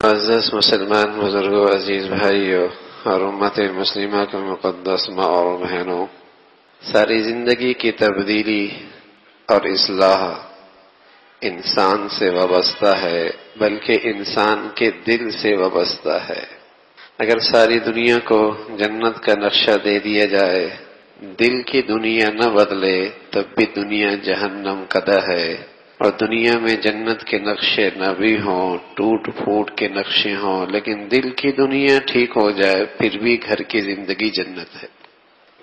معزز مسلمان بزرگوں، عزیز بھائیوں اور امت مسلمہ کے مقدس ماں اور بہنوں، ساری زندگی کی تبدیلی اور اصلاح انسان سے وابستہ ہے، بلکہ انسان کے دل سے وابستہ ہے۔ اگر ساری دنیا کو جنت کا نقشہ دے دیا جائے، دل کی دنیا نہ بدلے تب بھی دنیا جہنم قدہ ہے، اور دنیا میں جنت کے نقشے نہ بھی ہوں، ٹوٹ پھوٹ کے نقشے ہوں، لیکن دل کی دنیا ٹھیک ہو جائے پھر بھی گھر کی زندگی جنت ہے۔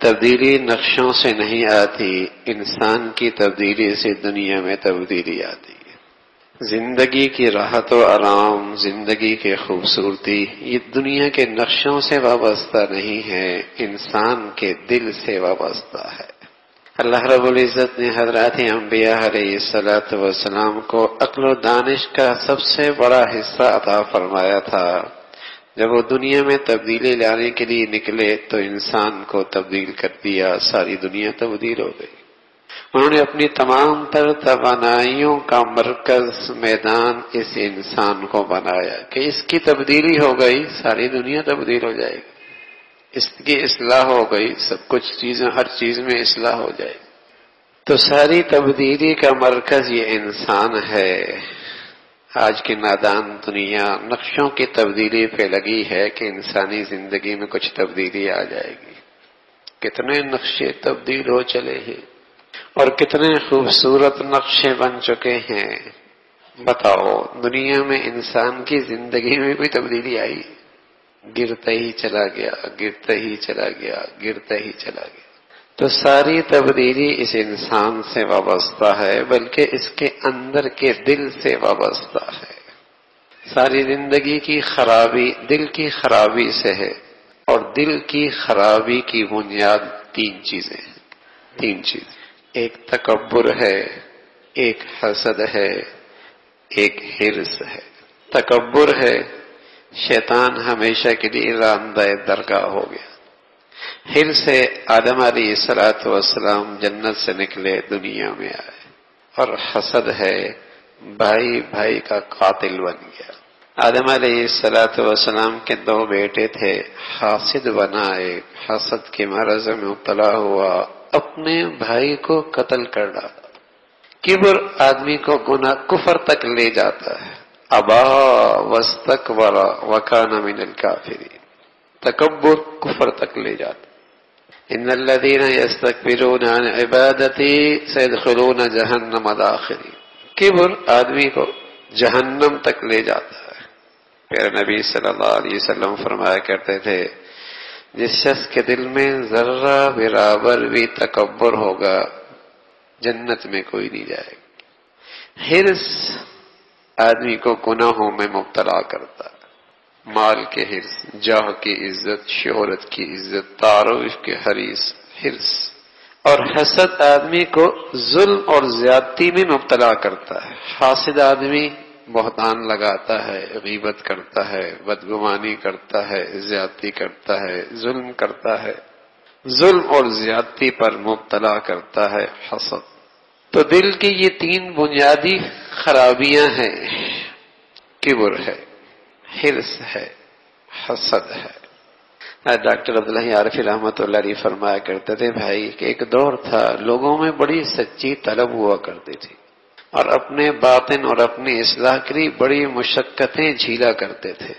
تبدیلی نقشوں سے نہیں آتی، انسان کی تبدیلی سے دنیا میں تبدیلی آتی ہے۔ زندگی کی راحت و آرام، زندگی کی خوبصورتی یہ دنیا کے نقشوں سے وابستہ نہیں ہے، انسان کے دل سے وابستہ ہے۔ اللہ رب العزت نے حضرات انبیاء علیہ السلام کو عقل و دانش کا سب سے بڑا حصہ عطا فرمایا تھا۔ جب وہ دنیا میں تبدیلی لانے کے لیے نکلے تو انسان کو تبدیل کر دیا، ساری دنیا تبدیل ہو گئی۔ انہوں نے اپنی تمام تر توانائیوں کا مرکز میدان اس انسان کو بنایا کہ اس کی تبدیلی ہو گئی ساری دنیا تبدیل ہو جائے گی، اس کی اصلاح ہو گئی سب کچھ چیزیں، ہر چیز میں اصلاح ہو جائے گی۔ تو ساری تبدیلی کا مرکز یہ انسان ہے۔ آج کی نادان دنیا نقشوں کی تبدیلی پہ لگی ہے کہ انسانی زندگی میں کچھ تبدیلی آ جائے گی۔ کتنے نقشے تبدیل ہو چلے ہیں اور کتنے خوبصورت نقشے بن چکے ہیں۔ بتاؤ دنیا میں انسان کی زندگی میں کوئی تبدیلی آئی؟ گرتا ہی چلا گیا، گرتا ہی چلا گیا، گرتا ہی چلا گیا۔ تو ساری تبدیلی اس انسان سے وابستہ ہے، بلکہ اس کے اندر کے دل سے وابستہ ہے۔ ساری زندگی کی خرابی دل کی خرابی سے ہے، اور دل کی خرابی کی بنیاد تین چیزیں ہیں۔ تین چیز، ایک تکبر ہے، ایک حسد ہے، ایک حرص ہے۔ تکبر ہے، شیطان ہمیشہ کے لیے راندہ درگاہ ہو گیا۔ حرص ہے، آدم علیہ السلام جنت سے نکلے دنیا میں آئے۔ اور حسد ہے، بھائی بھائی کا قاتل بن گیا۔ آدم علیہ السلام کے دو بیٹے تھے، حاسد بنا، ایک حسد کے مرض میں مبتلا ہوا، اپنے بھائی کو قتل کر ڈالا۔ کبر آدمی کو گناہ کفر تک لے جاتا ہے۔ ابا واستکبر وکان من الکافرین، تکبر کفر تک لے جاتا۔ ان الذین یستکبرون عن عبادتی سیدخلون جہنم داخرین، کبر آدمی کو جہنم تک لے جاتا ہے۔ پھر نبی صلی اللہ علیہ وسلم فرمایا کرتے تھے، جس شخص کے دل میں ذرہ برابر بھی تکبر ہوگا جنت میں کوئی نہیں جائے گا۔ حرص آدمی کو گناہوں میں مبتلا کرتا ہے، مال کے حرص، جاہ کی عزت، شہرت کی عزت، تعارف کے حرص۔ اور حسد آدمی کو ظلم اور زیادتی میں مبتلا کرتا ہے۔ حاسد آدمی بہتان لگاتا ہے، غیبت کرتا ہے، بدگمانی کرتا ہے، زیادتی کرتا ہے، ظلم کرتا ہے، ظلم اور زیادتی پر مبتلا کرتا ہے حسد۔ تو دل کی یہ تین بنیادی خرابیاں ہیں، کبر ہے، حرص ہے، حسد ہے۔ ڈاکٹر عبداللہ عارفی رحمۃ اللہ علیہ فرمایا کرتے تھے، بھائی کہ ایک دور تھا لوگوں میں بڑی سچی طلب ہوا کرتی تھی، اور اپنے باطن اور اپنی اصلاح کے لیے بڑی مشقتیں جھیلا کرتے تھے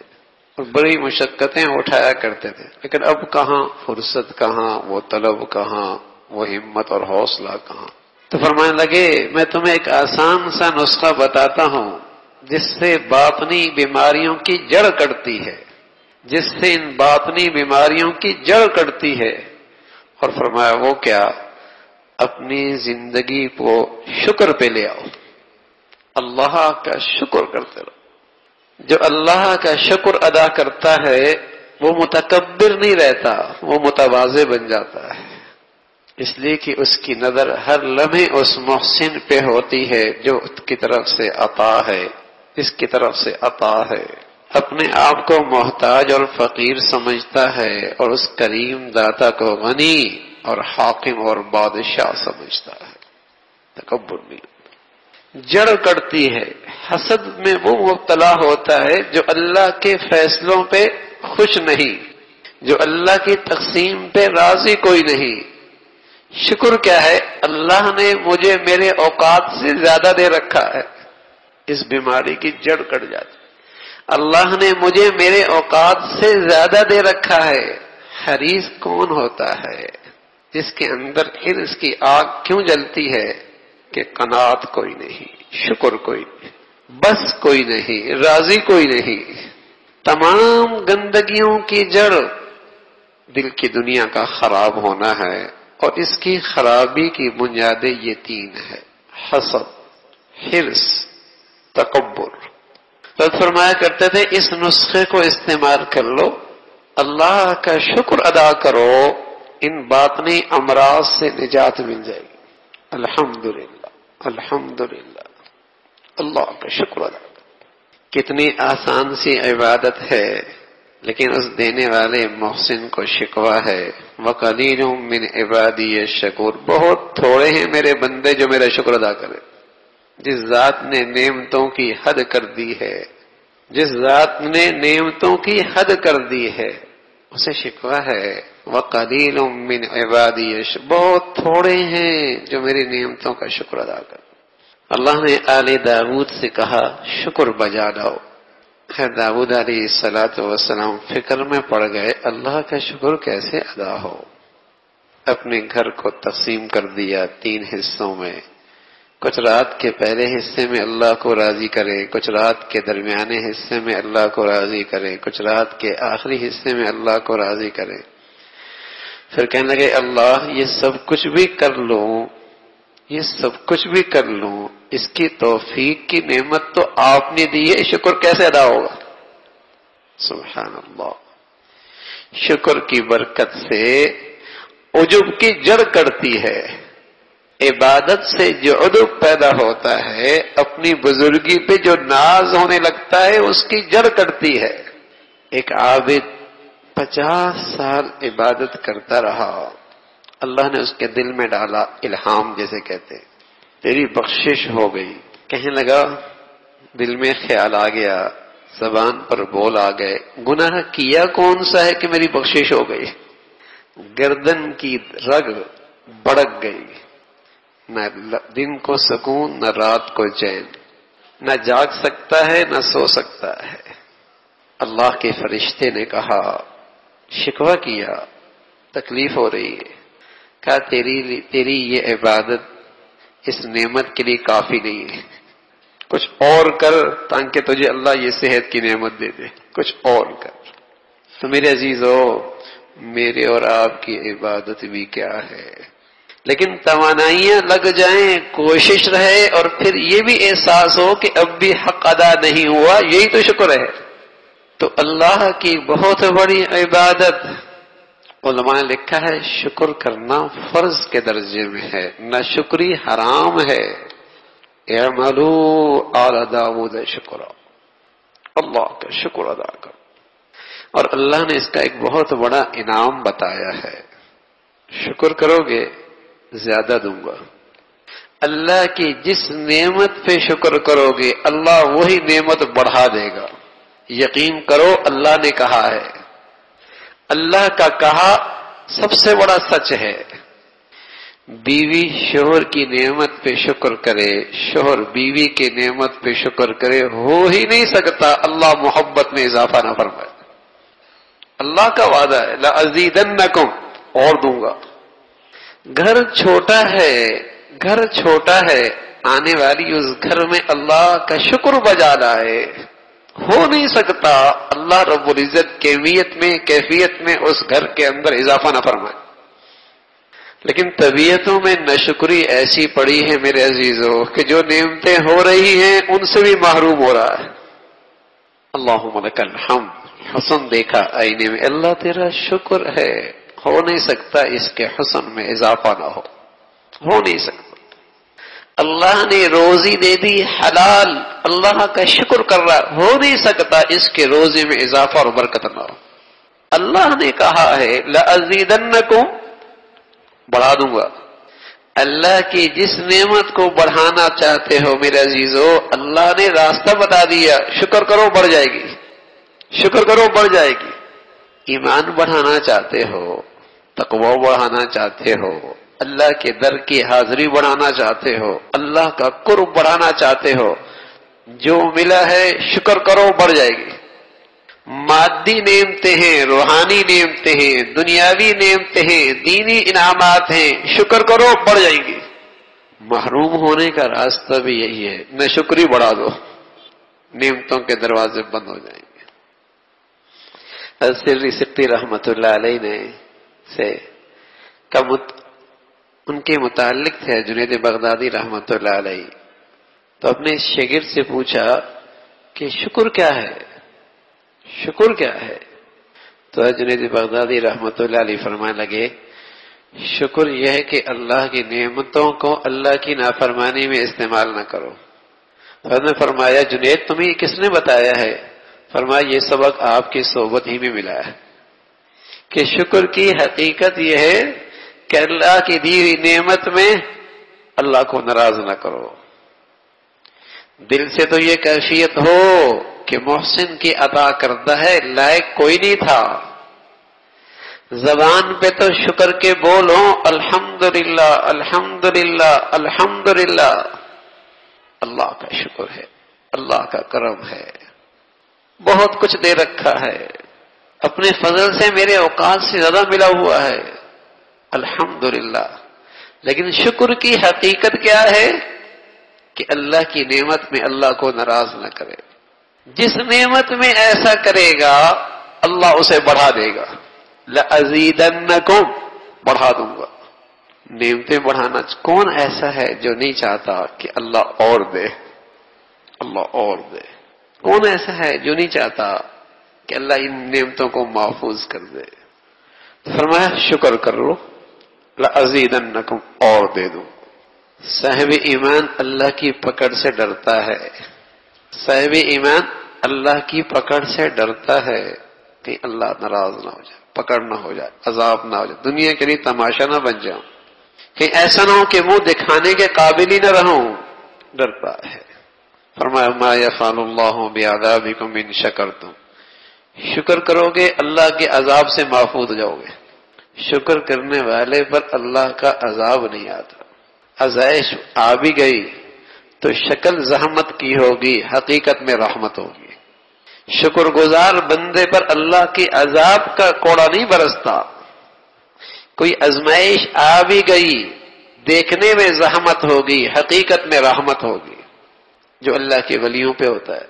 اور بڑی مشقتیں اٹھایا کرتے تھے، لیکن اب کہاں فرصت، کہاں وہ طلب، کہاں وہ ہمت اور حوصلہ کہاں۔ تو فرمانے لگے، میں تمہیں ایک آسان سا نسخہ بتاتا ہوں جس سے باطنی بیماریوں کی جڑ کٹتی ہے، جس سے ان باطنی بیماریوں کی جڑ کٹتی ہے۔ اور فرمایا وہ کیا؟ اپنی زندگی کو شکر پہ لے آؤ، اللہ کا شکر کرتے رہو۔ جو اللہ کا شکر ادا کرتا ہے وہ متکبر نہیں رہتا، وہ متواضع بن جاتا ہے، اس لیے کہ اس کی نظر ہر لمحے اس محسن پہ ہوتی ہے جو اس کی طرف سے عطا ہے، اس کی طرف سے عطا ہے۔ اپنے آپ کو محتاج اور فقیر سمجھتا ہے، اور اس کریم داتا کو غنی اور حاکم اور بادشاہ سمجھتا ہے۔ تکبر نہیں۔ جڑ کڑتی ہے۔ حسد میں وہ مبتلا ہوتا ہے جو اللہ کے فیصلوں پہ خوش نہیں، جو اللہ کی تقسیم پہ راضی کوئی نہیں۔ شکر کیا ہے؟ اللہ نے مجھے میرے اوقات سے زیادہ دے رکھا ہے، اس بیماری کی جڑ کٹ جاتی۔ اللہ نے مجھے میرے اوقات سے زیادہ دے رکھا ہے۔ حریص کون ہوتا ہے؟ جس کے اندر حرص کی آگ کیوں جلتی ہے کہ قناعت کوئی نہیں، شکر کوئی نہیں، بس کوئی نہیں، راضی کوئی نہیں۔ تمام گندگیوں کی جڑ دل کی دنیا کا خراب ہونا ہے، اور اس کی خرابی کی بنیادیں یہ تین ہے: حسد، حرص، تکبر۔ تو فرمایا کرتے تھے اس نسخے کو استعمال کر لو، اللہ کا شکر ادا کرو، ان باطنی امراض سے نجات مل جائے گی۔ الحمدللہ، الحمدللہ، اللہ کا شکر ادا کرو۔ کتنی آسان سی عبادت ہے، لیکن اس دینے والے محسن کو شکوہ ہے۔ وَقَلِيلٌ مِّنْ عِبَادِيَ الشَّكُورُ، بہت تھوڑے ہیں میرے بندے جو میرا شکر ادا کرے۔ جس ذات نے نعمتوں کی حد کر دی ہے، جس ذات نے نعمتوں کی حد کر دی ہے، اسے شکوہ ہے۔ وَقَلِيلٌ مِّنْ عِبَادِيَ الشَّكُورُ، بہت تھوڑے ہیں جو میری نعمتوں کا شکر ادا کرے۔ اللہ نے آل داؤد سے کہا شکر بجا لاؤ۔ داؤد علیہ السلام فکر میں پڑ گئے، اللہ کا شکر کیسے ادا ہو۔ اپنے گھر کو تقسیم کر دیا 3 حصوں میں، کچھ رات کے پہلے حصے میں اللہ کو راضی کرے، کچھ رات کے درمیانے حصے میں اللہ کو راضی کرے، کچھ رات کے آخری حصے میں اللہ کو راضی کرے۔ پھر کہنے لگے اللہ یہ سب کچھ بھی کر لوں، یہ سب کچھ بھی کر لوں، اس کی توفیق کی نعمت تو آپ نے دی ہے، شکر کیسے ادا ہوگا؟ سبحان اللہ۔ شکر کی برکت سے عجب کی جڑ کڑتی ہے۔ عبادت سے جو عجب پیدا ہوتا ہے، اپنی بزرگی پہ جو ناز ہونے لگتا ہے، اس کی جڑ کڑتی ہے۔ ایک عابد 50 سال عبادت کرتا رہا، اللہ نے اس کے دل میں ڈالا الہام جیسے کہتے، تیری بخشش ہو گئی۔ کہنے لگا، دل میں خیال آ گیا، زبان پر بول آ گئے، گناہ کیا کون سا ہے کہ میری بخشش ہو گئی؟ گردن کی رگ بڑک گئی، نہ دن کو سکون نہ رات کو چین، نہ جاگ سکتا ہے نہ سو سکتا ہے۔ اللہ کے فرشتے نے کہا، شکوہ کیا، تکلیف ہو رہی ہے، کہا تیری یہ عبادت اس نعمت کے لیے کافی نہیں ہے، کچھ اور کر تاکہ تجھے اللہ یہ صحت کی نعمت دے دے، کچھ اور کر۔ تو میرے عزیزو، میرے اور آپ کی عبادت بھی کیا ہے، لیکن توانائیاں لگ جائیں، کوشش رہے، اور پھر یہ بھی احساس ہو کہ اب بھی حق ادا نہیں ہوا، یہی تو شکر ہے۔ تو اللہ کی بہت بڑی عبادت، علماء نے لکھا ہے شکر کرنا فرض کے درجے میں ہے، نہ شکری حرام ہے۔ اعملوا آل داؤد شکرا، اللہ کا شکر ادا کرو۔ اور اللہ نے اس کا ایک بہت بڑا انعام بتایا ہے، شکر کرو گے زیادہ دوں گا۔ اللہ کی جس نعمت پہ شکر کرو گے اللہ وہی نعمت بڑھا دے گا۔ یقین کرو اللہ نے کہا ہے، اللہ کا کہا سب سے بڑا سچ ہے۔ بیوی شوہر کی نعمت پہ شکر کرے، شوہر بیوی کی نعمت پہ شکر کرے، ہو ہی نہیں سکتا اللہ محبت میں اضافہ نہ فرمائے۔ اللہ کا وعدہ ہے لَأَزِيدَنَّكُمْ، اور دوں گا۔ گھر چھوٹا ہے، گھر چھوٹا ہے، آنے والی اس گھر میں اللہ کا شکر بجا لائے، ہو نہیں سکتا اللہ رب العزت کیفیت میں اس گھر کے اندر اضافہ نہ فرمائے۔ لیکن طبیعتوں میں ناشکری ایسی پڑی ہے میرے عزیزو کہ جو نعمتیں ہو رہی ہیں ان سے بھی محروم ہو رہا ہے۔ اللہم لک الحمد، حسن دیکھا آئینے میں، اللہ تیرا شکر ہے، ہو نہیں سکتا اس کے حسن میں اضافہ نہ ہو نہیں سکتا۔ اللہ نے روزی دے دی حلال، اللہ کا شکر کر رہا، ہو نہیں سکتا اس کے روزے میں اضافہ اور برکت نہ ہو۔ اللہ نے کہا ہے لَأَزِيدَنَّكُمْ، بڑھا دوں گا۔ اللہ کی جس نعمت کو بڑھانا چاہتے ہو میرے عزیزو، اللہ نے راستہ بتا دیا، شکر کرو بڑھ جائے گی، شکر کرو بڑھ جائے گی۔ ایمان بڑھانا چاہتے ہو، تقوی بڑھانا چاہتے ہو، اللہ کے در کی حاضری بڑھانا چاہتے ہو، اللہ کا قرب بڑھانا چاہتے ہو، جو ملا ہے شکر کرو بڑھ جائے گی۔ مادی نعمتیں ہیں، روحانی نعمتیں ہیں، دنیاوی نعمتیں ہیں، دینی انعامات ہیں، شکر کرو بڑھ جائیں گی۔ محروم ہونے کا راستہ بھی یہی ہے، نہ شکری بڑھا دو، نعمتوں کے دروازے بند ہو جائیں گے۔ السری سقطی رحمت اللہ علیہ نے سے ان کے متعلق تھے جنید بغدادی رحمت اللہ علیہ، تو اپنے شاگرد سے پوچھا کہ شکر کیا ہے، شکر کیا ہے؟ تو جنید بغدادی رحمت اللہ علیہ فرمانے لگے، شکر یہ ہے کہ اللہ کی نعمتوں کو اللہ کی نافرمانی میں استعمال نہ کرو۔ حضرت نے فرمایا جنید تمہیں کس نے بتایا ہے؟ فرمایا یہ سبق آپ کی صحبت ہی میں ملا ہے کہ شکر کی حقیقت یہ ہے کہ اللہ کی دی ہوئی نعمت میں اللہ کو ناراض نہ کرو۔ دل سے تو یہ کیفیت ہو کہ محسن کی عطا کردہ ہے، لائق کوئی نہیں تھا، زبان پہ تو شکر کے بولو الحمدللہ الحمدللہ الحمدللہ، اللہ کا شکر ہے، اللہ کا کرم ہے، بہت کچھ دے رکھا ہے، اپنے فضل سے میرے اوقات سے زیادہ ملا ہوا ہے، الحمدللہ۔ لیکن شکر کی حقیقت کیا ہے کہ اللہ کی نعمت میں اللہ کو ناراض نہ کرے۔ جس نعمت میں ایسا کرے گا اللہ اسے بڑھا دے گا، لَأَزِيدَنَّكُمْ، بڑھا دوں گا۔ نعمتیں بڑھانا کون ایسا ہے جو نہیں چاہتا کہ اللہ اور دے، اللہ اور دے؟ کون ایسا ہے جو نہیں چاہتا کہ اللہ ان نعمتوں کو محفوظ کر دے؟ فرمایا شکر کر لو، لَأَزِيدَنَّكُمْ، اور دے دوں۔ صاحب ایمان اللہ کی پکڑ سے ڈرتا ہے، صاحب ایمان اللہ کی پکڑ سے ڈرتا ہے کہ اللہ ناراض نہ ہو جائے، پکڑ نہ ہو جائے، عذاب نہ ہو جائے، دنیا کے لیے تماشا نہ بن جاؤں، کہیں ایسا نہ ہو کہ منہ دکھانے کے قابل ہی نہ رہوں، ڈرتا ہے۔ فرمایا ما یفعل اللہ بعذابکم ان شکرتم، شکر کرو گے اللہ کے عذاب سے محفوظ ہو جاؤ گے۔ شکر کرنے والے پر اللہ کا عذاب نہیں آتا۔ آزائش آ بھی گئی تو شکل زحمت کی ہوگی، حقیقت میں رحمت ہوگی۔ شکر گزار بندے پر اللہ کی عذاب کا کوڑا نہیں برستا۔ کوئی آزمائش آ بھی گئی، دیکھنے میں زحمت ہوگی، حقیقت میں رحمت ہوگی، جو اللہ کے ولیوں پہ ہوتا ہے،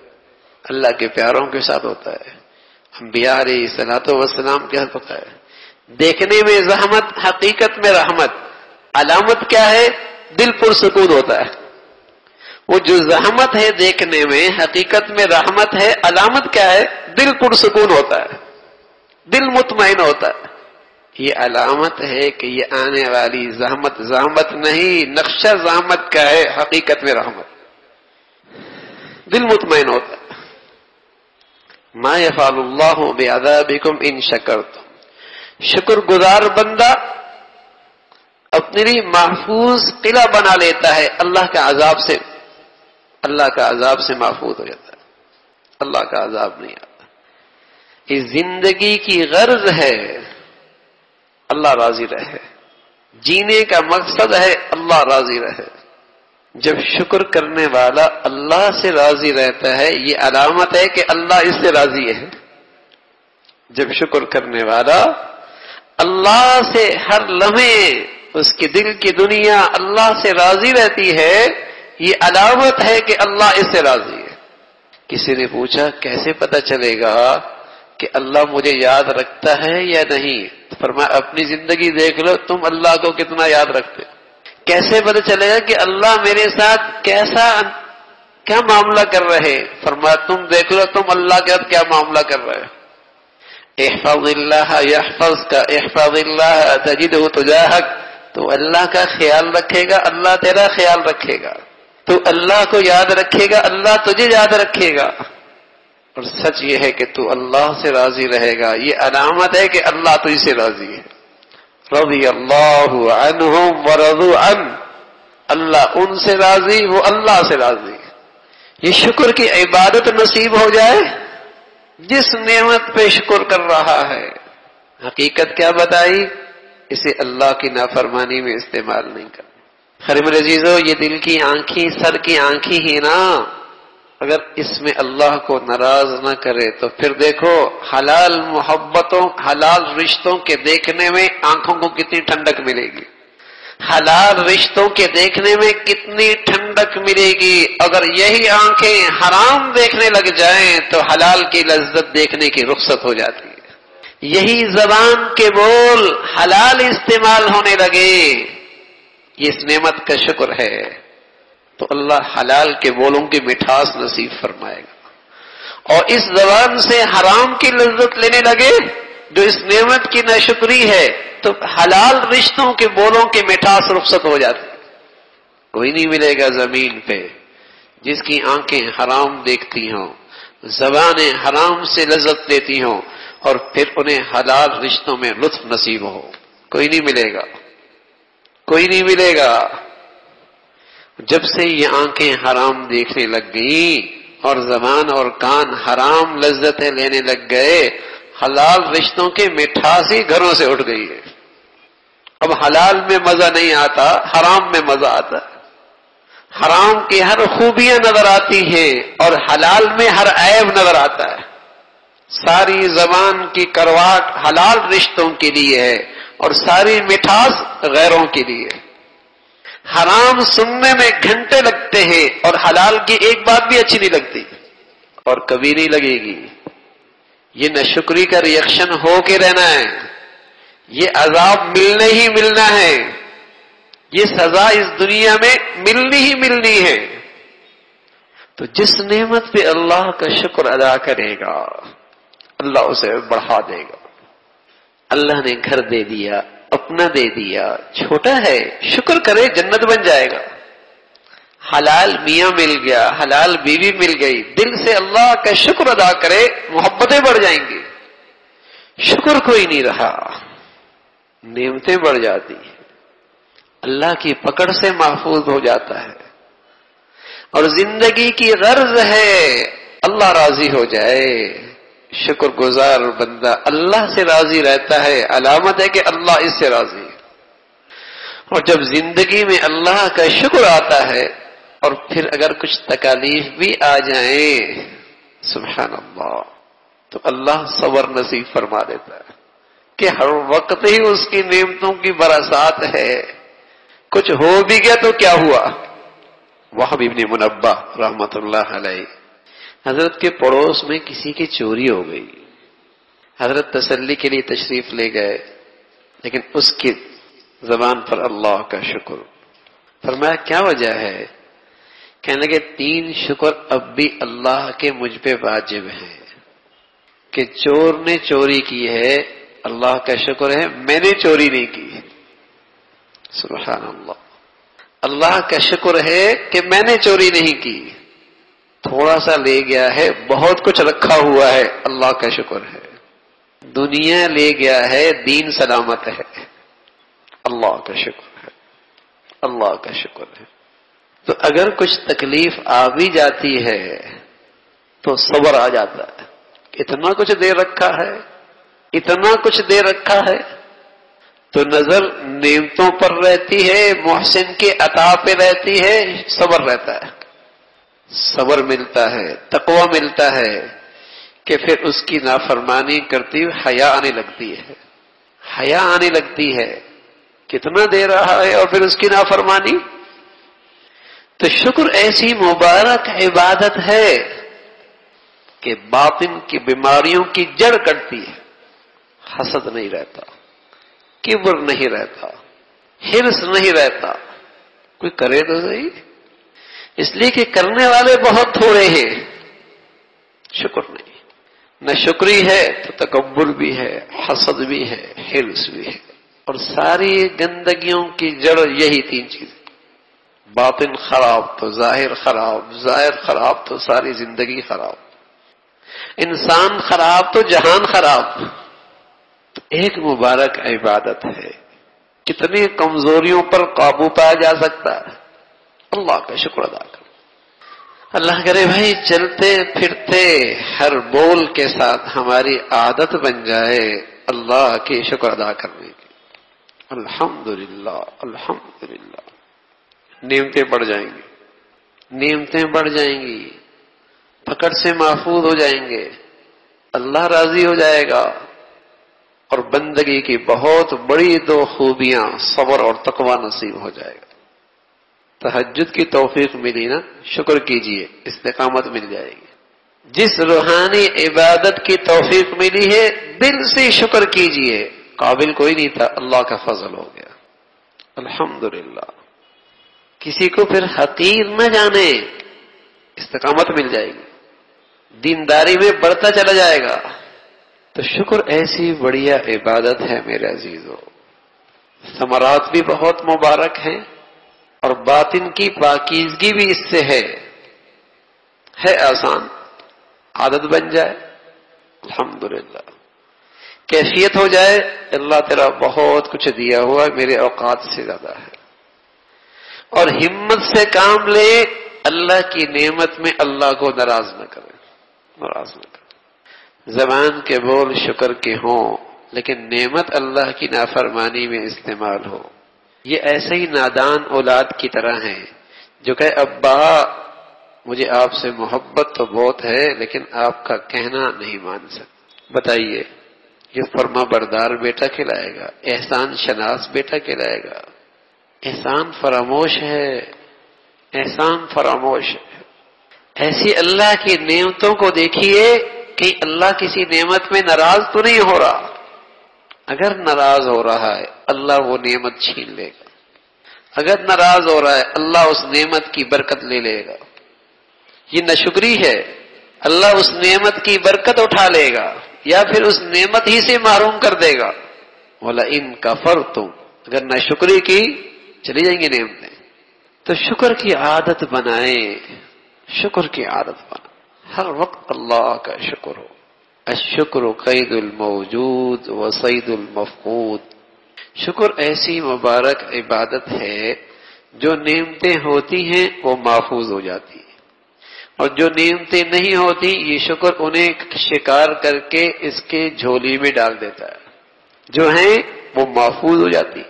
اللہ کے پیاروں کے ساتھ ہوتا ہے، انبیاء علیہ الصلوۃ والسلام کے ساتھ ہوتا ہے۔ دیکھنے میں زحمت، حقیقت میں رحمت۔ علامت کیا ہے؟ دل پرسکون ہوتا ہے۔ وہ جو زحمت ہے دیکھنے میں، حقیقت میں رحمت ہے، علامت کیا ہے؟ دل پرسکون ہوتا ہے، دل مطمئن ہوتا ہے۔ یہ علامت ہے کہ یہ آنے والی زحمت نہیں، نقشہ زحمت کا ہے، حقیقت میں رحمت، دل مطمئن ہوتا ہے۔ ما یفعل اللہ بعذابکم ان شکرتم، شکر گزار بندہ اپنے لیے محفوظ قلعہ بنا لیتا ہے، اللہ کا عذاب سے محفوظ ہو جاتا ہے، اللہ کا عذاب نہیں آتا۔ اس زندگی کی غرض ہے اللہ راضی رہے، جینے کا مقصد ہے اللہ راضی رہے۔ جب شکر کرنے والا اللہ سے راضی رہتا ہے، یہ علامت ہے کہ اللہ اس سے راضی ہے۔ جب شکر کرنے والا اللہ سے ہر لمحے اس کے دل کی دنیا اللہ سے راضی رہتی ہے، یہ علامت ہے کہ اللہ اس سے راضی ہے۔ کسی نے پوچھا کیسے پتہ چلے گا کہ اللہ مجھے یاد رکھتا ہے یا نہیں؟ فرمایا اپنی زندگی دیکھ لو، تم اللہ کو کتنا یاد رکھتے ہو۔ کیسے پتہ چلے گا کہ اللہ میرے ساتھ کیا معاملہ کر رہے؟ فرمایا تم دیکھ لو تم اللہ کے ساتھ کیا معاملہ کر رہے ہو۔ احفظ اللہ یحفظک، احفظ اللہ تجدہ تجاہک، تو اللہ کا خیال رکھے گا اللہ تیرا خیال رکھے گا، تو اللہ کو یاد رکھے گا اللہ تجھے یاد رکھے گا۔ اور سچ یہ ہے کہ تو اللہ سے راضی رہے گا، یہ علامت ہے کہ اللہ تجھ سے راضی ہے۔ رضی اللہ عنہم ورضوا عنہ، اللہ ان سے راضی، وہ اللہ سے راضی۔ یہ شکر کی عبادت نصیب ہو جائے جس نعمت پہ شکر کر رہا ہے۔ حقیقت کیا بتائی؟ اسے اللہ کی نافرمانی میں استعمال نہیں کرنا۔ حرم العزیزو، یہ دل کی آنکھیں، سر کی آنکھیں ہی نا، اگر اس میں اللہ کو ناراض نہ کرے تو پھر دیکھو حلال محبتوں، حلال رشتوں کے دیکھنے میں آنکھوں کو کتنی ٹھنڈک ملے گی، حلال رشتوں کے دیکھنے میں کتنی ٹھنڈک ملے گی۔ اگر یہی آنکھیں حرام دیکھنے لگ جائیں تو حلال کی لذت دیکھنے کی رخصت ہو جاتی ہے۔ یہی زبان کے بول حلال استعمال ہونے لگے، یہ اس نعمت کا شکر ہے، تو اللہ حلال کے بولوں کی مٹھاس نصیب فرمائے گا۔ اور اس زبان سے حرام کی لذت لینے لگے جو اس نعمت کی ناشکری ہے، تو حلال رشتوں کے بولوں کی مٹھاس رخصت ہو جاتی ہے۔ کوئی نہیں ملے گا زمین پہ جس کی آنکھیں حرام دیکھتی ہوں، زبانیں حرام سے لذت لیتی ہوں، اور پھر انہیں حلال رشتوں میں لطف نصیب ہو۔ کوئی نہیں ملے گا، کوئی نہیں ملے گا۔ جب سے یہ آنکھیں حرام دیکھنے لگ گئیں اور زبان اور کان حرام لذتیں لینے لگ گئے، حلال رشتوں کے مٹھاسی گھروں سے اٹھ گئی ہے۔ اب حلال میں مزہ نہیں آتا، حرام میں مزہ آتا ہے۔ حرام کی ہر خوبیاں نظر آتی ہیں اور حلال میں ہر عیب نظر آتا ہے۔ ساری زبان کی کرواٹ حلال رشتوں کے لیے ہے اور ساری مٹھاس غیروں کے لیے۔ حرام سننے میں گھنٹے لگتے ہیں اور حلال کی ایک بات بھی اچھی نہیں لگتی اور کبھی نہیں لگے گی۔ یہ ناشکری کا ریئیکشن ہو کے رہنا ہے، یہ عذاب ملنے ہی ملنا ہے، یہ سزا اس دنیا میں ملنی ہی ملنی ہے۔ تو جس نعمت پہ اللہ کا شکر ادا کرے گا اللہ اسے بڑھا دے گا۔ اللہ نے گھر دے دیا، اپنا دے دیا، چھوٹا ہے، شکر کرے جنت بن جائے گا۔ حلال میاں مل گیا، حلال بیوی مل گئی، دل سے اللہ کا شکر ادا کرے، محبتیں بڑھ جائیں گی۔ شکر کوئی نہیں رہا، نعمتیں بڑھ جاتی ہیں، اللہ کی پکڑ سے محفوظ ہو جاتا ہے۔ اور زندگی کی غرض ہے اللہ راضی ہو جائے۔ شکر گزار بندہ اللہ سے راضی رہتا ہے، علامت ہے کہ اللہ اس سے راضی ہے۔ اور جب زندگی میں اللہ کا شکر آتا ہے اور پھر اگر کچھ تکالیف بھی آ جائیں، سبحان اللہ، تو اللہ صبر نصیب فرما دیتا ہے کہ ہر وقت ہی اس کی نعمتوں کی برسات ہے۔ کچھ ہو بھی گیا تو کیا ہوا؟ وہب ابن منبہ رحمت اللہ علیہ، حضرت کے پڑوس میں کسی کی چوری ہو گئی، حضرت تسلی کے لیے تشریف لے گئے، لیکن اس کی زبان پر اللہ کا شکر۔ فرمایا کیا وجہ ہے؟ کہنے لگے 3 شکر اب بھی اللہ کے مجھ پہ واجب ہیں کہ چور نے چوری کی ہے، اللہ کا شکر ہے میں نے چوری نہیں کی۔ سبحان اللہ، اللہ کا شکر ہے کہ میں نے چوری نہیں کی، تھوڑا سا لے گیا ہے، بہت کچھ رکھا ہوا ہے، اللہ کا شکر ہے۔ دنیا لے گیا ہے، دین سلامت ہے، اللہ کا شکر ہے، اللہ کا شکر ہے۔ تو اگر کچھ تکلیف آ بھی جاتی ہے تو صبر آ جاتا ہے، اتنا کچھ دے رکھا ہے، اتنا کچھ دے رکھا ہے، تو نظر نعمتوں پر رہتی ہے، محسن کے عطا پہ رہتی ہے، صبر رہتا ہے، صبر ملتا ہے، تقوی ملتا ہے کہ پھر اس کی نافرمانی کرتی ہوئی حیا آنے لگتی ہے، حیا آنے لگتی ہے، کتنا دے رہا ہے اور پھر اس کی نافرمانی۔ تو شکر ایسی مبارک عبادت ہے کہ باطن کی بیماریوں کی جڑ کٹتی ہے، حسد نہیں رہتا، کبر نہیں رہتا، حرص نہیں رہتا۔ کوئی کرے تو صحیح، اس لیے کہ کرنے والے بہت تھوڑے ہیں، شکر نہیں۔ نہ شکری ہے تو تکبر بھی ہے، حسد بھی ہے، حرص بھی ہے، اور ساری گندگیوں کی جڑ یہی 3 چیزیں۔ باطن خراب تو ظاہر خراب، ظاہر خراب تو ساری زندگی خراب، انسان خراب تو جہان خراب۔ تو ایک مبارک عبادت ہے کتنی کمزوریوں پر قابو پایا جا سکتا ہے؟ اللہ کا شکر ادا کرو۔ اللہ کرے بھائی چلتے پھرتے ہر بول کے ساتھ ہماری عادت بن جائے اللہ کی شکر ادا کرنے کی۔ الحمدللہ الحمدللہ۔ نعمتیں بڑھ جائیں گی، نعمتیں بڑھ جائیں گی، پکڑ سے محفوظ ہو جائیں گے، اللہ راضی ہو جائے گا، اور بندگی کی بہت بڑی دو خوبیاں صبر اور تقوی نصیب ہو جائے گا۔ تہجد کی توفیق ملی نا، شکر کیجئے، استقامت مل جائے گی۔ جس روحانی عبادت کی توفیق ملی ہے دل سے شکر کیجئے، قابل کوئی نہیں تھا، اللہ کا فضل ہو گیا، الحمدللہ۔ کسی کو پھر حقیر نہ جانے، استقامت مل جائے گی، دینداری میں بڑھتا چلا جائے گا۔ تو شکر ایسی بڑھیا عبادت ہے میرے عزیزو، ثمرات بھی بہت مبارک ہیں، اور باطن کی پاکیزگی بھی اس سے ہے آسان، عادت بن جائے الحمدللہ، کیفیت ہو جائے اللہ تیرا بہت کچھ دیا ہوا ہے، میرے اوقات سے زیادہ ہے، اور ہمت سے کام لے، اللہ کی نعمت میں اللہ کو ناراض نہ کرے، ناراض نہ کرے۔ زبان کے بول شکر کے ہوں لیکن نعمت اللہ کی نافرمانی میں استعمال ہو۔ یہ ایسے ہی نادان اولاد کی طرح ہیں جو کہ ابا مجھے آپ سے محبت تو بہت ہے لیکن آپ کا کہنا نہیں مان سکتا۔ بتائیے، یہ فرما بردار بیٹا کہلائے گا، احسان شناس بیٹا کہلائے گا؟ احسان فراموش ہے، احسان فراموش ہے۔ ایسی اللہ کی نعمتوں کو دیکھیے کہ اللہ کسی نعمت میں ناراض تو نہیں ہو رہا۔ اگر ناراض ہو رہا ہے اللہ وہ نعمت چھین لے گا، اگر ناراض ہو رہا ہے اللہ اس نعمت کی برکت لے لے گا۔ یہ ناشکری ہے، اللہ اس نعمت کی برکت اٹھا لے گا یا پھر اس نعمت ہی سے محروم کر دے گا۔ وَلَئِن كَفَرْتُمْ، اگر ناشکری کی چلی جائیں گی نعمتیں۔ تو شکر کی عادت بنائیں، شکر کی عادت بنائیں، ہر وقت اللہ کا شکر ہو۔ الشکر قید الموجود و صید المفقود۔ شکر ایسی مبارک عبادت ہے جو نعمتیں ہوتی ہیں وہ محفوظ ہو جاتی ہیں، اور جو نعمتیں نہیں ہوتی یہ شکر انہیں شکار کر کے اس کے جھولی میں ڈال دیتا ہے۔ جو ہیں وہ محفوظ ہو جاتی،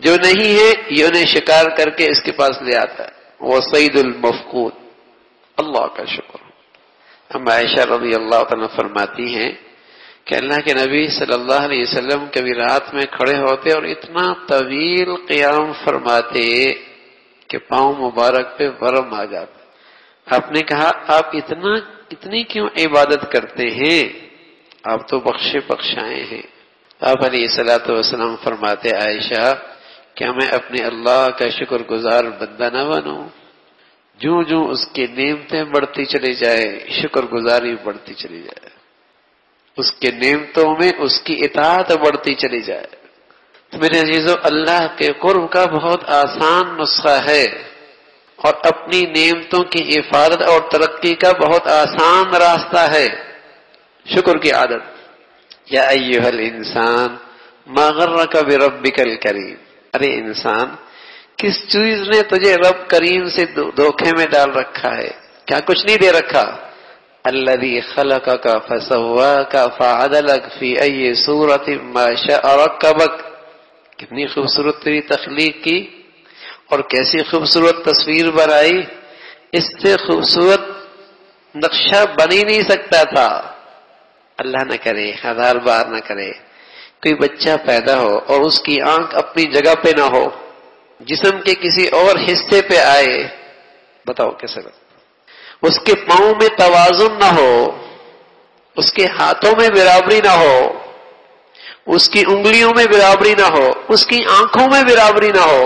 جو نہیں ہے یہ انہیں شکار کر کے اس کے پاس لے آتا ہے۔ وہ صید المفقود، اللہ کا شکر۔ ہم عائشہ رضی اللہ تعالیٰ فرماتی ہیں کہ اللہ کے نبی صلی اللہ علیہ وسلم کبھی رات میں کھڑے ہوتے اور اتنا طویل قیام فرماتے کہ پاؤں مبارک پہ ورم آ جاتا۔ آپ نے کہا آپ اتنی کیوں عبادت کرتے ہیں؟ آپ تو بخشے بخشائے ہیں۔ آپ علیہ الصلوۃ والسلام فرماتے عائشہ کیا میں اپنے اللہ کا شکر گزار بندہ نہ بنوں؟ جوں جوں اس کی نعمتیں بڑھتی چلی جائے شکر گزاری بڑھتی چلی جائے، اس کے نعمتوں میں اس کی اطاعت بڑھتی چلی جائے۔ تو میرے عزیزو، اللہ کے قرب کا بہت آسان نسخہ ہے، اور اپنی نعمتوں کی حفاظت اور ترقی کا بہت آسان راستہ ہے شکر کی عادت۔ یا ایھا الانسان ما غرک بربک الکریم، ارے انسان کس چیز نے تجھے رب کریم سے دھوکے میں ڈال رکھا ہے؟ کیا کچھ نہیں دے رکھا؟ الذی خلقک فسواک فعدلک فی ای صورت ما شاء رکبک، کتنی خوبصورت تیری تخلیق کی اور کیسی خوبصورت تصویر بنائی، اس سے خوبصورت نقشہ بن ہی نہیں سکتا تھا۔ اللہ نہ کرے، ہزار بار نہ کرے، کوئی بچہ پیدا ہو اور اس کی آنکھ اپنی جگہ پہ نہ ہو، جسم کے کسی اور حصے پہ آئے، بتاؤ کیسے لگتا؟ اس کے پاؤں میں توازن نہ ہو، اس کے ہاتھوں میں برابری نہ ہو، اس کی انگلیوں میں برابری نہ ہو، اس کی آنکھوں میں برابری نہ ہو،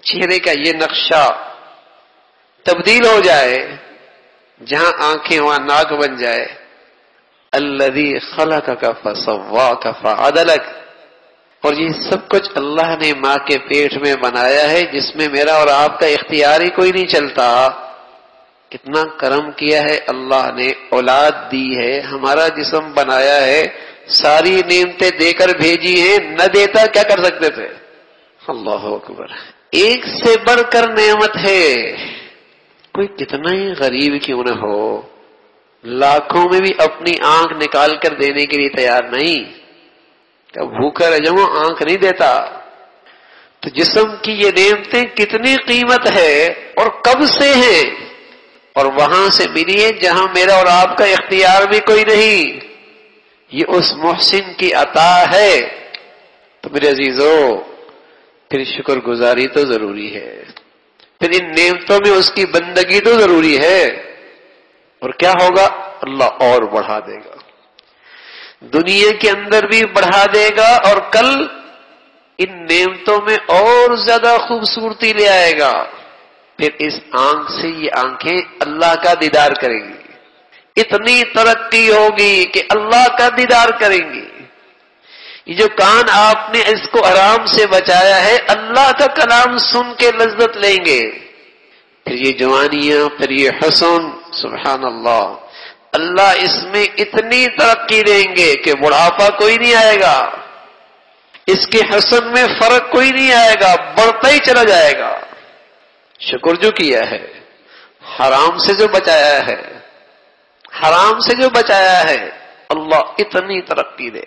چہرے کا یہ نقشہ تبدیل ہو جائے، جہاں آنکھیں وہاں ناک بن جائے۔ الذی خلقک فسواک فعدلک، اور یہ سب کچھ اللہ نے ماں کے پیٹ میں بنایا ہے جس میں میرا اور آپ کا اختیار ہی کوئی نہیں چلتا۔ کتنا کرم کیا ہے اللہ نے، اولاد دی ہے، ہمارا جسم بنایا ہے، ساری نعمتیں دے کر بھیجی ہیں، نہ دیتا کیا کر سکتے تھے؟ اللہ اکبر، ایک سے بڑھ کر نعمت ہے، کوئی کتنا ہی غریب کیوں نہ ہو، لاکھوں میں بھی اپنی آنکھ نکال کر دینے کے لیے تیار نہیں، کہ بھوکا رہ جاؤں آنکھ نہیں دیتا۔ تو جسم کی یہ نعمتیں کتنی قیمت ہے اور کب سے ہیں، اور وہاں سے ملی ہے جہاں میرا اور آپ کا اختیار بھی کوئی نہیں، یہ اس محسن کی عطا ہے۔ تو میرے عزیزو، پھر شکر گزاری تو ضروری ہے، پھر ان نعمتوں میں اس کی بندگی تو ضروری ہے، اور کیا ہوگا؟ اللہ اور بڑھا دے گا، دنیا کے اندر بھی بڑھا دے گا، اور کل ان نعمتوں میں اور زیادہ خوبصورتی لے آئے گا۔ پھر اس آنکھ سے یہ آنکھیں اللہ کا دیدار کریں گی، اتنی ترقی ہوگی کہ اللہ کا دیدار کریں گی۔ یہ جو کان آپ نے اس کو آرام سے بچایا ہے، اللہ کا کلام سن کے لذت لیں گے۔ پھر یہ جوانیاں، پھر یہ حسن، سبحان اللہ، اللہ اس میں اتنی ترقی دیں گے کہ بڑھاپا کوئی نہیں آئے گا، اس کے حسن میں فرق کوئی نہیں آئے گا، بڑھتا ہی چلا جائے گا۔ شکر جو کیا ہے، حرام سے جو بچایا ہے، حرام سے جو بچایا ہے، اللہ اتنی ترقی دے۔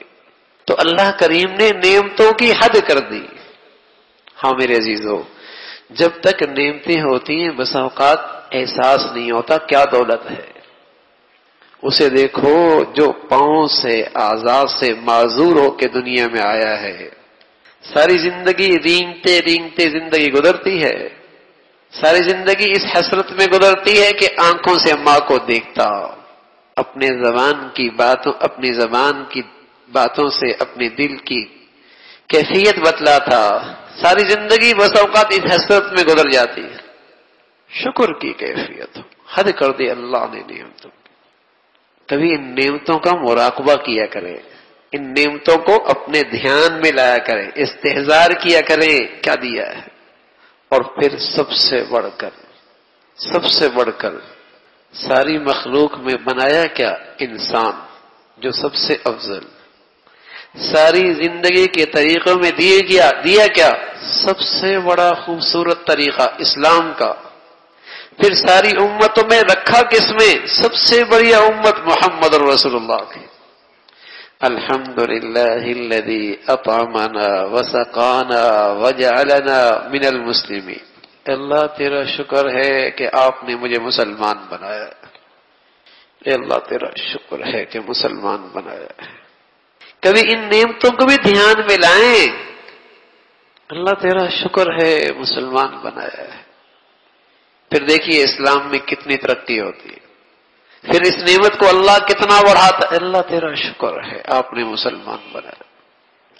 تو اللہ کریم نے نعمتوں کی حد کر دی۔ ہاں میرے عزیزو، جب تک نعمتیں ہوتی ہیں بس اوقات احساس نہیں ہوتا کیا دولت ہے۔ اسے دیکھو جو پاؤں سے، اعضاء سے معذور ہو کے دنیا میں آیا ہے، ساری زندگی رینگتے رینگتے زندگی گزرتی ہے، ساری زندگی اس حسرت میں گزرتی ہے کہ آنکھوں سے ماں کو دیکھتا، اپنے زبان کی باتوں سے اپنے دل کی کیفیت بتلا تھا، ساری زندگی بس اوقات اس حسرت میں گزر جاتی ہے۔ شکر کی کیفیت حد کر دی اللہ نے نعمتوں کی۔ کبھی ان نعمتوں کا مراقبہ کیا کرے، ان نعمتوں کو اپنے دھیان میں لایا کرے، استحضار کیا کرے کیا دیا ہے۔ اور پھر سب سے بڑھ کر ساری مخلوق میں بنایا کیا؟ انسان، جو سب سے افضل، ساری زندگی کے طریقوں میں دیا کیا؟ سب سے بڑا خوبصورت طریقہ اسلام کا۔ پھر ساری امتوں میں رکھا کس میں؟ سب سے بڑی امت محمد رسول اللہ کی۔ الحمدللہ الذی اطعمنا وسقانا وجعلنا من المسلمین۔ اللہ تیرا شکر ہے کہ آپ نے مجھے مسلمان بنایا، اے اللہ تیرا شکر ہے کہ مسلمان بنایا ہے۔ کبھی ان نعمتوں کو بھی دھیان میں لائیں، اللہ تیرا شکر ہے مسلمان بنایا ہے۔ پھر دیکھیے اسلام میں کتنی ترقی ہوتی ہے، پھر اس نعمت کو اللہ کتنا بڑھاتا ہے، اللہ تیرا شکر ہے آپ نے مسلمان بنایا۔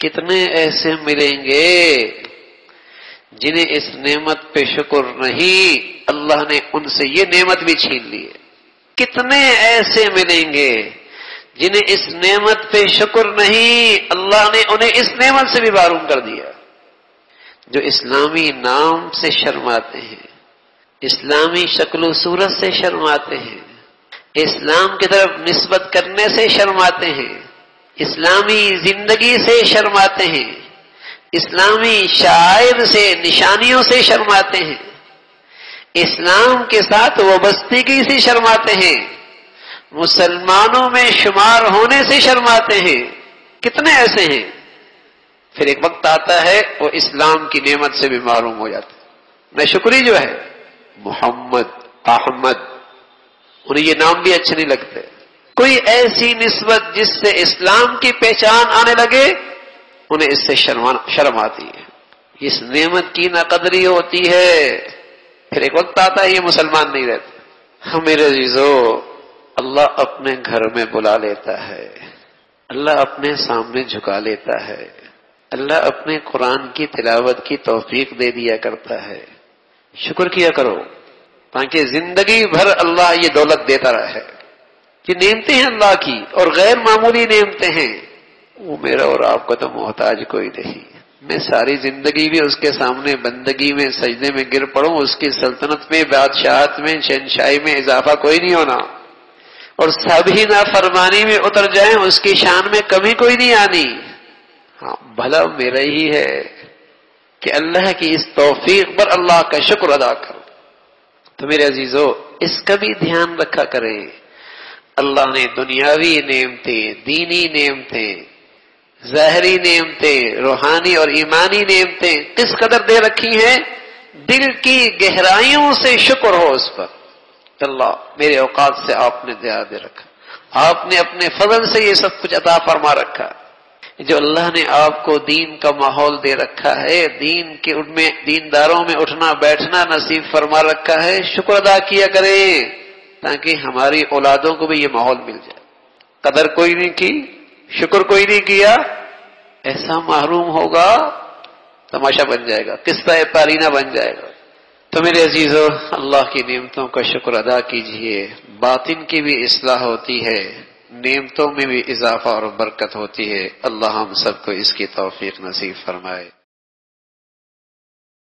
کتنے ایسے ملیں گے جنہیں اس نعمت پہ شکر نہیں، اللہ نے ان سے یہ نعمت بھی چھین لی ہے۔ کتنے ایسے ملیں گے جنہیں اس نعمت پہ شکر نہیں، اللہ نے انہیں اس نعمت سے بھی محروم کر دیا۔ جو اسلامی نام سے شرماتے ہیں، اسلامی شکل و صورت سے شرماتے ہیں، اسلام کی طرف نسبت کرنے سے شرماتے ہیں، اسلامی زندگی سے شرماتے ہیں، اسلامی شعائر سے، نشانیوں سے شرماتے ہیں، اسلام کے ساتھ وابستگی سے شرماتے ہیں، مسلمانوں میں شمار ہونے سے شرماتے ہیں، کتنے ایسے ہیں۔ پھر ایک وقت آتا ہے وہ اسلام کی نعمت سے بھی محروم ہو جاتے ہیں۔ نہ شکری جو ہے محمد، احمد، انہیں یہ نام بھی اچھے نہیں لگتے۔ کوئی ایسی نسبت جس سے اسلام کی پہچان آنے لگے انہیں اس سے شرم آتی ہے، اس نعمت کی ناقدری ہوتی ہے۔ پھر ایک وقت آتا ہے یہ مسلمان نہیں رہتے۔ ہم میرے عزیزو، اللہ اپنے گھر میں بلا لیتا ہے، اللہ اپنے سامنے جھکا لیتا ہے، اللہ اپنے قرآن کی تلاوت کی توفیق دے دیا کرتا ہے۔ شکر کیا کرو تاکہ زندگی بھر اللہ یہ دولت دیتا رہے۔ یہ نعمتیں ہیں اللہ کی اور غیر معمولی نعمتیں ہیں، وہ میرا اور آپ کا تو محتاج کوئی نہیں۔ میں ساری زندگی بھی اس کے سامنے بندگی میں، سجدے میں گر پڑوں، اس کی سلطنت میں، بادشاہت میں، شہنشاہی میں اضافہ کوئی نہیں ہونا، اور سبھی نافرمانی میں اتر جائیں اس کی شان میں کمی کوئی نہیں آنی. ہاں بھلا میرا ہی ہے کہ اللہ کی اس توفیق پر اللہ کا شکر ادا کرو. تو میرے عزیزو اس کا بھی دھیان رکھا کریں. اللہ نے دنیاوی نعمتیں، دینی نعمتیں، ظاہری نعمتیں، روحانی اور ایمانی نعمتیں کس قدر دے رکھی ہیں، دل کی گہرائیوں سے شکر ہو اس پر. اللہ میرے اوقات سے آپ نے دے رکھا، آپ نے اپنے فضل سے یہ سب کچھ عطا فرما رکھا. جو اللہ نے آپ کو دین کا ماحول دے رکھا ہے، دین کے دینداروں میں اٹھنا بیٹھنا نصیب فرما رکھا ہے، شکر ادا کیا کریں تاکہ ہماری اولادوں کو بھی یہ ماحول مل جائے. قدر کوئی نہیں کی، شکر کوئی نہیں کیا، ایسا محروم ہوگا تماشا بن جائے گا، قصہ پارینہ بن جائے گا. تو میرے عزیزو اللہ کی نعمتوں کا شکر ادا کیجئے. باطن کی بھی اصلاح ہوتی ہے، نعمتوں میں بھی اضافہ اور برکت ہوتی ہے. اللہ ہم سب کو اس کی توفیق نصیب فرمائے.